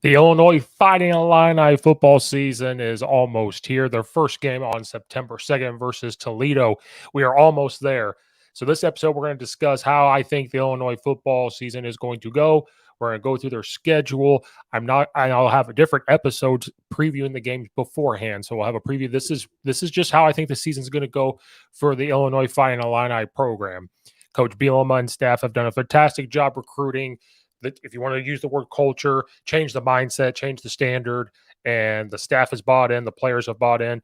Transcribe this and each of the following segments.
The Illinois Fighting Illini football season is almost here. Their first game on September 2nd versus Toledo. We are almost there. So, this episode, we're going to discuss how I think the Illinois football season is going to go. We're going to go through their schedule. I'll have a different episodes previewing the games beforehand. So, we'll have a preview. This is just how I think the season is going to go for the Illinois Fighting Illini program. Coach Bielema and staff have done a fantastic job recruiting. If you want to use the word culture, change the mindset, change the standard, and the staff has bought in, the players have bought in,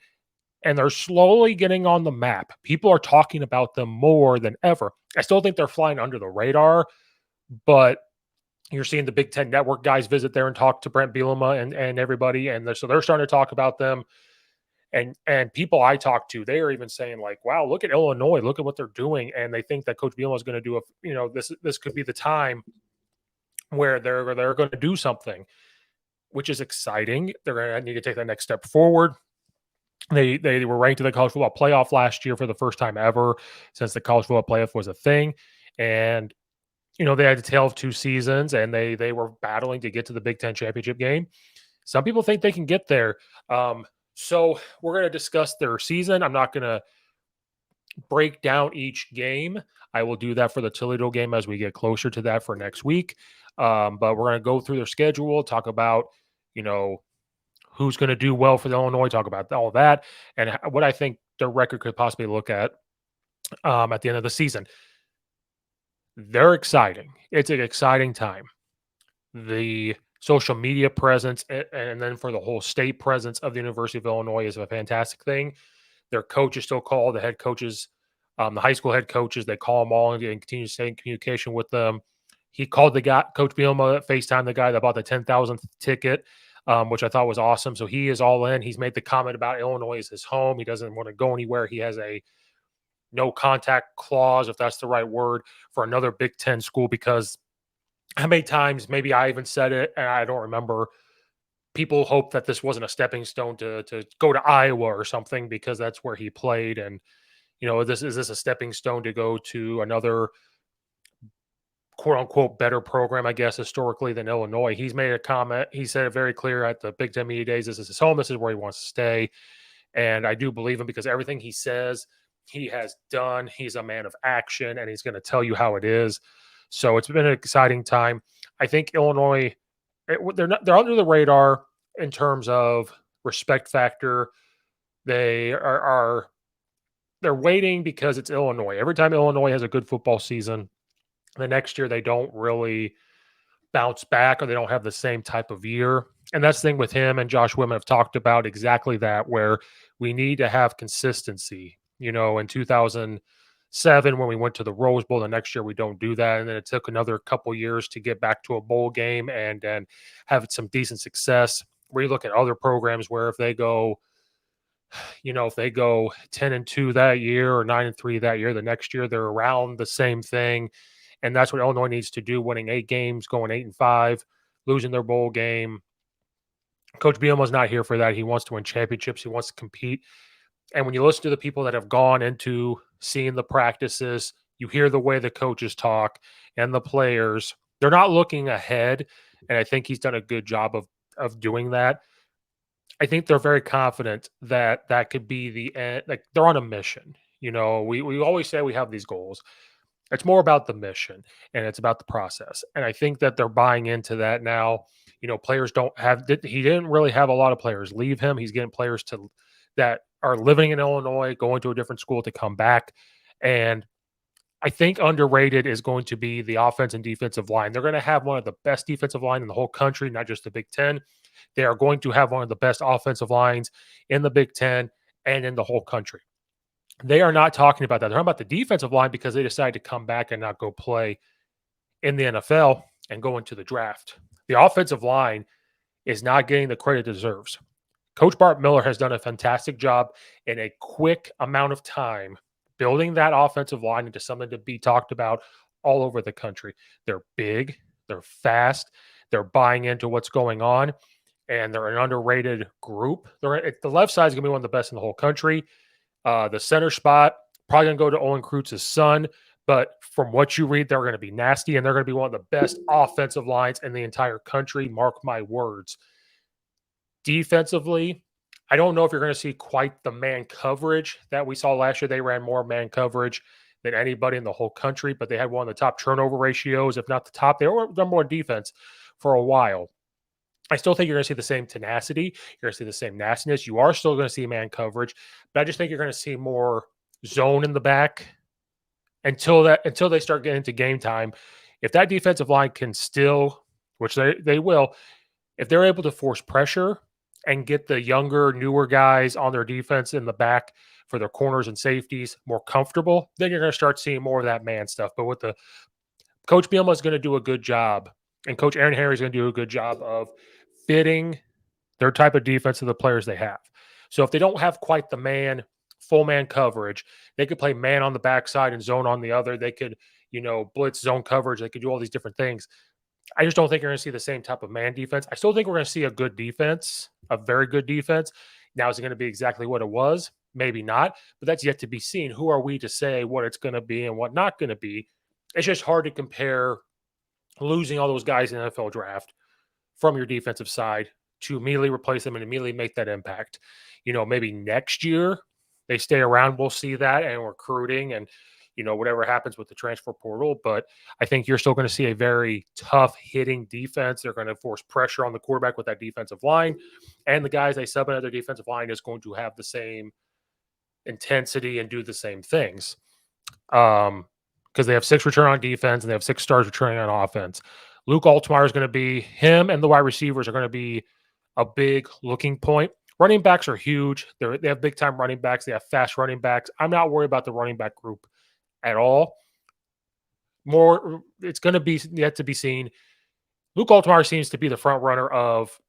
and they're slowly getting on the map. People are talking about them more than ever. I still think they're flying under the radar, but you're seeing the Big Ten Network guys visit there and talk to Brent Bielema and everybody, and so they're starting to talk about them. And people I talk to, they are even saying like, "Wow, look at Illinois, look at what they're doing," and they think that Coach Bielema is going to do this could be the time where they're going to do something, which is exciting. They're going to need to take that next step forward. They were ranked in the college football playoff last year for the first time ever since the college football playoff was a thing, and they had a tale of two seasons, and they were battling to get to the Big Ten championship game. Some people think they can get there. So we're going to discuss their season. I'm not going to break down each game. I will do that for the Toledo game as we get closer to that for next week. But we're going to go through their schedule, talk about, who's going to do well for the Illinois, talk about all that, and what I think their record could possibly look at the end of the season. They're exciting. It's an exciting time. The social media presence and then for the whole state presence of the University of Illinois is a fantastic thing. Their coaches still call the head coaches, the high school head coaches. They call them all and continue to stay in communication with them. He called the guy, Coach Bielema, FaceTime the guy that bought the 10,000th ticket, which I thought was awesome. So he is all in. He's made the comment about Illinois is his home. He doesn't want to go anywhere. He has a no contact clause, if that's the right word, for another Big Ten school, because how many times, maybe I even said it and I don't remember, people hope that this wasn't a stepping stone to go to Iowa or something because that's where he played. And, is this a stepping stone to go to another quote unquote better program, I guess, historically than Illinois? He's made a comment. He said it very clear at the Big Ten Media Days. This is his home. This is where he wants to stay. And I do believe him because everything he says, he has done. He's a man of action and he's going to tell you how it is. So it's been an exciting time. I think Illinois, they're under the radar in terms of respect factor. They're waiting because it's Illinois. Every time Illinois has a good football season, the next year they don't really bounce back or they don't have the same type of year. And that's the thing with him and Josh Whitman have talked about exactly that, where we need to have consistency. In 2007, when we went to the Rose Bowl, the next year we don't do that. And then it took another couple years to get back to a bowl game and have some decent success. We look at other programs where if they go 10-2 that year or 9-3 that year, the next year they're around the same thing. And that's what Illinois needs to do, winning 8 games, going 8-5, losing their bowl game. Coach Bielema's not here for that. He wants to win championships. He wants to compete. And when you listen to the people that have gone into seeing the practices, you hear the way the coaches talk and the players. They're not looking ahead, and I think he's done a good job of doing that. I think they're very confident that that could be the end. Like, they're on a mission. We always say we have these goals. It's more about the mission and it's about the process. And I think that they're buying into that now. Players he didn't really have a lot of players leave him. He's getting players that are living in Illinois, going to a different school to come back. And I think underrated is going to be the offense and defensive line. They're going to have one of the best defensive line in the whole country, not just the Big Ten. They are going to have one of the best offensive lines in the Big Ten and in the whole country. They are not talking about that. They're talking about the defensive line because they decided to come back and not go play in the NFL and go into the draft. The offensive line is not getting the credit it deserves. Coach Bart Miller has done a fantastic job in a quick amount of time building that offensive line into something to be talked about all over the country. They're big, they're fast, they're buying into what's going on, and they're an underrated group. The left side is going to be one of the best in the whole country. The center spot, probably going to go to Olin Kreutz's son, But from what you read, they're going to be nasty, and they're going to be one of the best offensive lines in the entire country. Mark my words. Defensively, I don't know if you're going to see quite the man coverage that we saw last year. They ran more man coverage than anybody in the whole country, but they had one of the top turnover ratios, if not the top. They were number one defense for a while. I still think you're going to see the same tenacity. You're going to see the same nastiness. You are still going to see man coverage, but I just think you're going to see more zone in the back until they start getting into game time. If that defensive line can still, which they will, if they're able to force pressure and get the younger, newer guys on their defense in the back for their corners and safeties more comfortable, then you're going to start seeing more of that man stuff. But with the Coach Bielema is going to do a good job, and Coach Aaron Harry is going to do a good job of fitting their type of defense to the players they have. So if they don't have quite the full man coverage, they could play man on the backside and zone on the other. They could, blitz zone coverage. They could do all these different things. I just don't think you're going to see the same type of man defense. I still think we're going to see a good defense, a very good defense. Now, is it going to be exactly what it was? Maybe not, but that's yet to be seen. Who are we to say what it's going to be and what not going to be? It's just hard to compare losing all those guys in the NFL draft from your defensive side to immediately replace them and immediately make that impact. Maybe next year they stay around. We'll see that and recruiting and, whatever happens with the transfer portal. But I think you're still going to see a very tough hitting defense. They're going to force pressure on the quarterback with that defensive line. And the guys they sub into their defensive line is going to have the same intensity and do the same things. Because they have 6 return on defense and they have 6 stars returning on offense. Luke Altmaier is going to be him, and the wide receivers are going to be a big looking point. Running backs are huge. They have big time running backs. They have fast running backs. I'm not worried about the running back group at all. It's going to be yet to be seen. Luke Altmaier seems to be the front runner of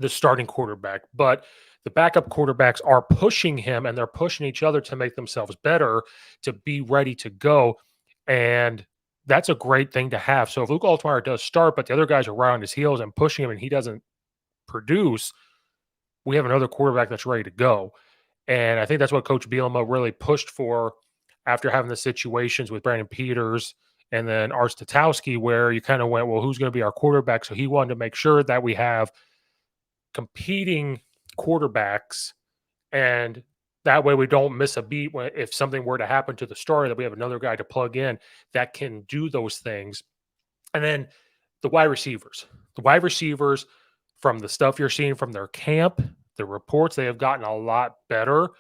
the starting quarterback, but the backup quarterbacks are pushing him and they're pushing each other to make themselves better, to be ready to go. And that's a great thing to have. So if Luke Altmaier does start, but the other guys are right on his heels and pushing him and he doesn't produce, we have another quarterback that's ready to go. And I think that's what Coach Bielema really pushed for after having the situations with Brandon Peters and then Ars Tatowski, where you kind of went, well, who's going to be our quarterback? So he wanted to make sure that we have competing quarterbacks, and that way we don't miss a beat if something were to happen to the starter, that we have another guy to plug in that can do those things. And then the wide receivers. The wide receivers, from the stuff you're seeing from their camp, the reports, they have gotten a lot better.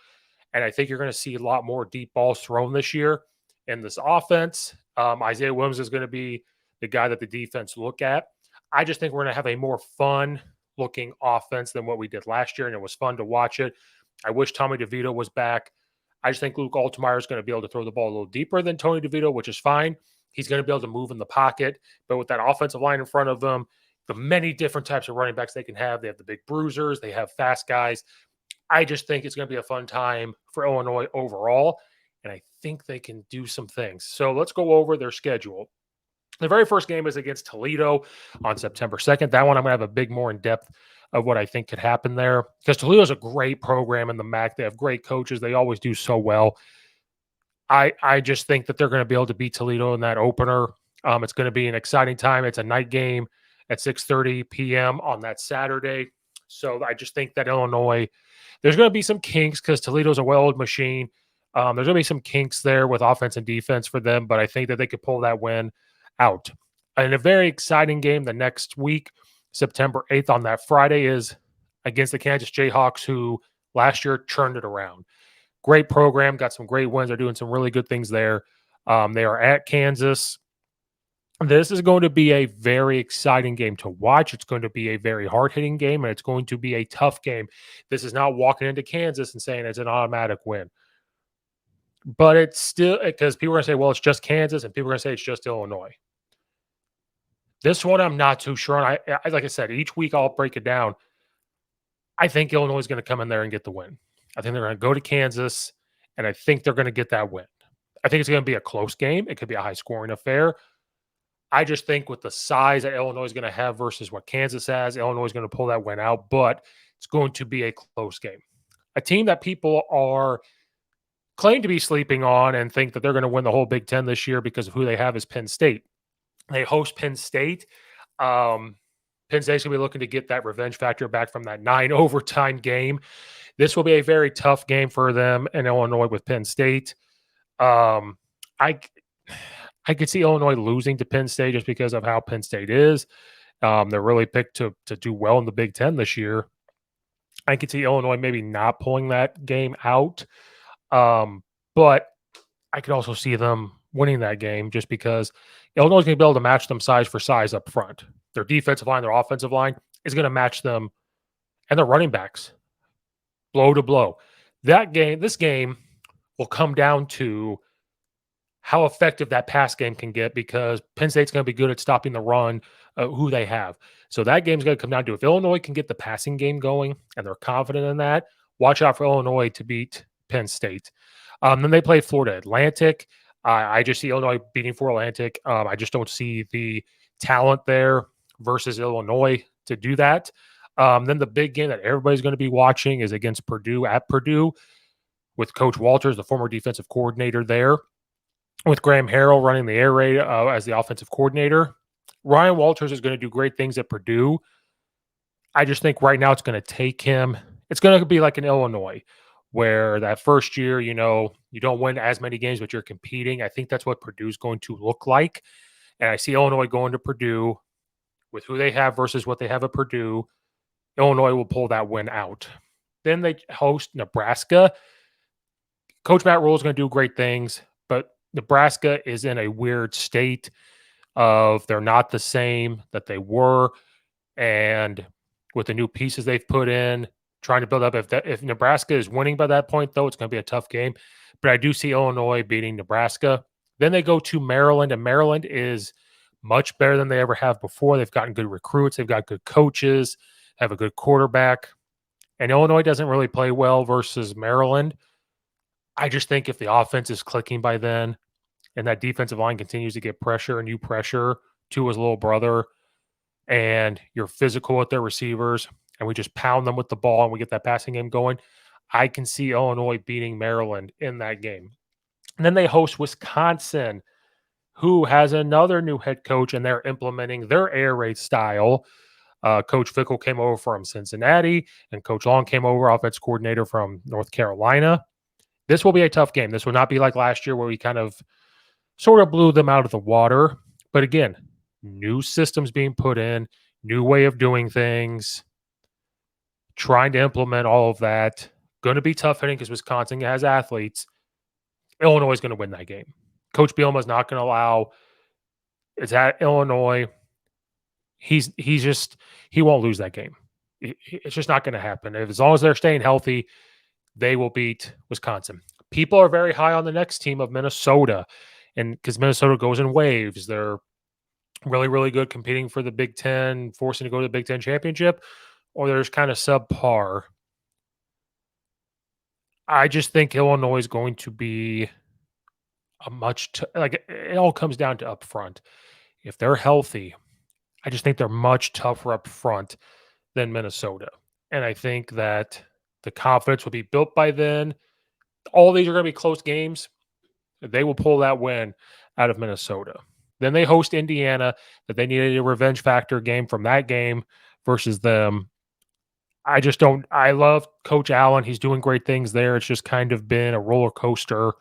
And I think you're going to see a lot more deep balls thrown this year in this offense. Isaiah Williams is going to be the guy that the defense look at. I just think we're going to have a more fun looking offense than what we did last year, and it was fun to watch it. I wish Tommy DeVito was back. I just think Luke Altmaier is going to be able to throw the ball a little deeper than Tony DeVito, which is fine. He's going to be able to move in the pocket, but with that offensive line in front of them, the many different types of running backs they can have. They have the big bruisers. They have fast guys. I just think it's going to be a fun time for Illinois overall, and I think they can do some things. So let's go over their schedule. The very first game is against Toledo on September 2nd. That one I'm going to have a big more in-depth of what I think could happen there, because Toledo is a great program in the MAC. They have great coaches. They always do so well. I just think that they're going to be able to beat Toledo in that opener. It's going to be an exciting time. It's a night game at 6:30 p.m. on that Saturday. So I just think that Illinois, there's going to be some kinks because Toledo's a well-oiled machine. There's going to be some kinks there with offense and defense for them, but I think that they could pull that win out. And a very exciting game the next week, September 8th on that Friday, is against the Kansas Jayhawks, who last year turned it around. Great program, got some great wins. They're doing some really good things there. They are at Kansas. This is going to be a very exciting game to watch. It's going to be a very hard-hitting game, and it's going to be a tough game. This is not walking into Kansas and saying it's an automatic win. But it's still, because people are going to say, well, it's just Kansas, and people are going to say it's just Illinois. This one, I'm not too sure. And I like I said, each week I'll break it down. I think Illinois is going to come in there and get the win. I think they're going to go to Kansas, and I think they're going to get that win. I think it's going to be a close game. It could be a high-scoring affair. I just think with the size that Illinois is going to have versus what Kansas has, Illinois is going to pull that win out, but it's going to be a close game. A team that people are claim to be sleeping on and think that they're going to win the whole Big Ten this year because of who they have as Penn State. They host Penn State. Um, Penn State's going to be looking to get that revenge factor back from that 9 overtime game. This will be a very tough game for them in Illinois with Penn State. Um, I I could see Illinois losing to Penn State just because of how Penn State is. They're really picked to do well in the Big Ten this year. I could see Illinois maybe not pulling that game out, but I could also see them winning that game just because Illinois is going to be able to match them size for size up front. Their defensive line, their offensive line is going to match them, and their running backs blow to blow. This game will come down to how effective that pass game can get because Penn State's going to be good at stopping the run, who they have. So that game's going to come down to if Illinois can get the passing game going and they're confident in that, watch out for Illinois to beat Penn State. Then they play Florida Atlantic. I just see Illinois beating Florida Atlantic. I just don't see the talent there versus Illinois to do that. Then the big game that everybody's going to be watching is against Purdue at Purdue with Coach Walters, the former defensive coordinator there, with Graham Harrell running the air raid as the offensive coordinator. Ryan Walters is going to do great things at Purdue. I just think right now it's going to take him. It's going to be like in Illinois, where that first year, you don't win as many games, but you're competing. I think that's what Purdue's going to look like. And I see Illinois going to Purdue with who they have versus what they have at Purdue. Illinois will pull that win out. Then they host Nebraska. Coach Matt Rhule is going to do great things, but Nebraska is in a weird state of they're not the same that they were. And with the new pieces they've put in, trying to build up. If Nebraska is winning by that point, though, it's going to be a tough game. But I do see Illinois beating Nebraska. Then they go to Maryland, and Maryland is much better than they ever have before. They've gotten good recruits. They've got good coaches, have a good quarterback. And Illinois doesn't really play well versus Maryland. I just think if the offense is clicking by then and that defensive line continues to get pressure and you pressure to his little brother and you're physical with their receivers and we just pound them with the ball and we get that passing game going, I can see Illinois beating Maryland in that game. And then they host Wisconsin, who has another new head coach, and they're implementing their air raid style. Coach Fickle came over from Cincinnati, and Coach Long came over, offense coordinator from North Carolina. This will be a tough game. This will not be like last year where we kind of sort of blew them out of the water. But again, new systems being put in, new way of doing things, trying to implement all of that. Going to be tough hitting because Wisconsin has athletes. Illinois is going to win that game. Coach Bielema is not going to allow. It's at Illinois. He won't lose that game. It's just not going to happen. As long as they're staying healthy, they will beat Wisconsin. People are very high on the next team of Minnesota, and because Minnesota goes in waves, they're really, really good competing for the Big Ten, forcing to go to the Big Ten championship, or they're just kind of subpar. I just think Illinois is going to be it all comes down to up front. If they're healthy, I just think they're much tougher up front than Minnesota. And I think that the confidence will be built by then. All these are going to be close games. They will pull that win out of Minnesota. Then they host Indiana, that they needed a revenge factor game from that game versus them. I love Coach Allen. He's doing great things there. It's just kind of been a roller coaster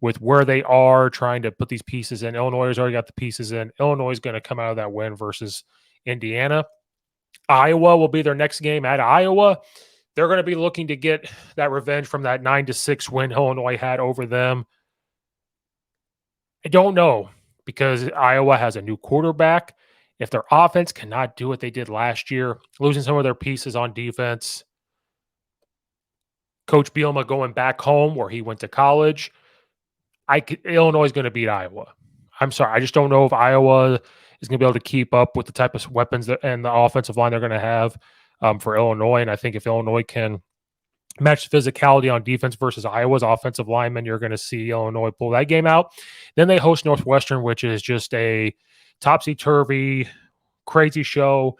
with where they are trying to put these pieces in. Illinois has already got the pieces in. Illinois is going to come out of that win versus Indiana. Iowa will be their next game at Iowa. They're going to be looking to get that revenge from that 9-6 win Illinois had over them. I don't know because Iowa has a new quarterback. If their offense cannot do what they did last year, losing some of their pieces on defense, Coach Bielema going back home where he went to college, Illinois is going to beat Iowa. I'm sorry. I just don't know if Iowa is going to be able to keep up with the type of weapons and the offensive line they're going to have for Illinois. And I think if Illinois can match the physicality on defense versus Iowa's offensive linemen, you're going to see Illinois pull that game out. Then they host Northwestern, which is just a topsy-turvy, crazy show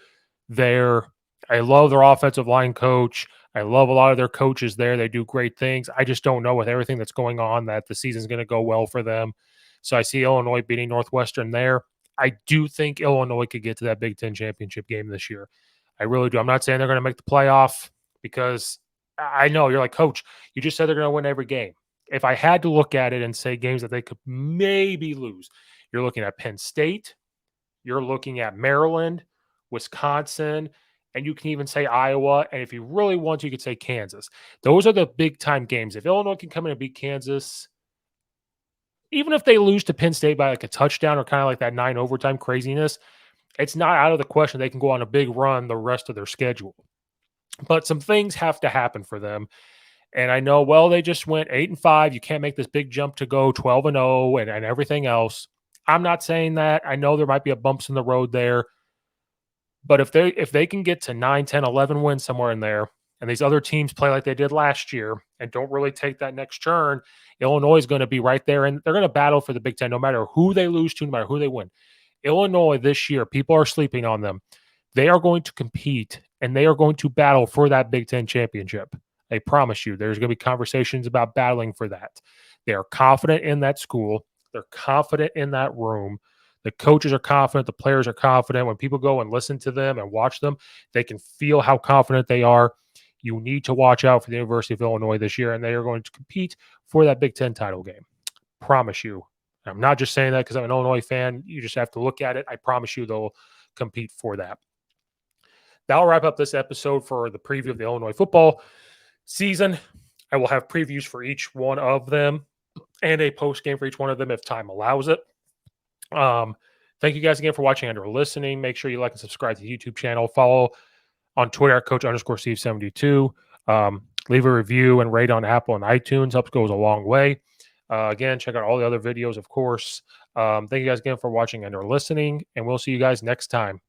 there. I love their offensive line coach. I love a lot of their coaches there. They do great things. I just don't know with everything that's going on that the season's going to go well for them. So I see Illinois beating Northwestern there. I do think Illinois could get to that Big Ten championship game this year. I really do. I'm not saying they're going to make the playoff because I know you're like, Coach, you just said they're going to win every game. If I had to look at it and say games that they could maybe lose, you're looking at Penn State, you're looking at Maryland, Wisconsin, and you can even say Iowa. And if you really want to, you could say Kansas. Those are the big time games. If Illinois can come in and beat Kansas, even if they lose to Penn State by like a touchdown or kind of like that 9 overtime craziness, it's not out of the question they can go on a big run the rest of their schedule. But some things have to happen for them. And I know, well, they just went 8-5. You can't make this big jump to go 12-0 and everything else. I'm not saying that. I know there might be a bumps in the road there. But if they can get to 9, 10, 11 wins somewhere in there, and these other teams play like they did last year and don't really take that next turn, Illinois is going to be right there, and they're going to battle for the Big Ten no matter who they lose to, no matter who they win. Illinois this year, people are sleeping on them. They are going to compete, and they are going to battle for that Big Ten championship. I promise you, there's going to be conversations about battling for that. They are confident in that school. They're confident in that room. The coaches are confident. The players are confident. When people go and listen to them and watch them, they can feel how confident they are. You need to watch out for the University of Illinois this year, and they are going to compete for that Big Ten title game. Promise you. I'm not just saying that because I'm an Illinois fan. You just have to look at it. I promise you they'll compete for that. That'll wrap up this episode for the preview of the Illinois football season. I will have previews for each one of them and a post game for each one of them if time allows it. Thank you guys again for watching and or listening. Make sure you like and subscribe to the YouTube channel. Follow on Twitter at Coach_Steve72. Leave a review and rate on Apple and iTunes. Helps goes a long way. Again, check out all the other videos, of course. Thank you guys again for watching and or listening, and we'll see you guys next time.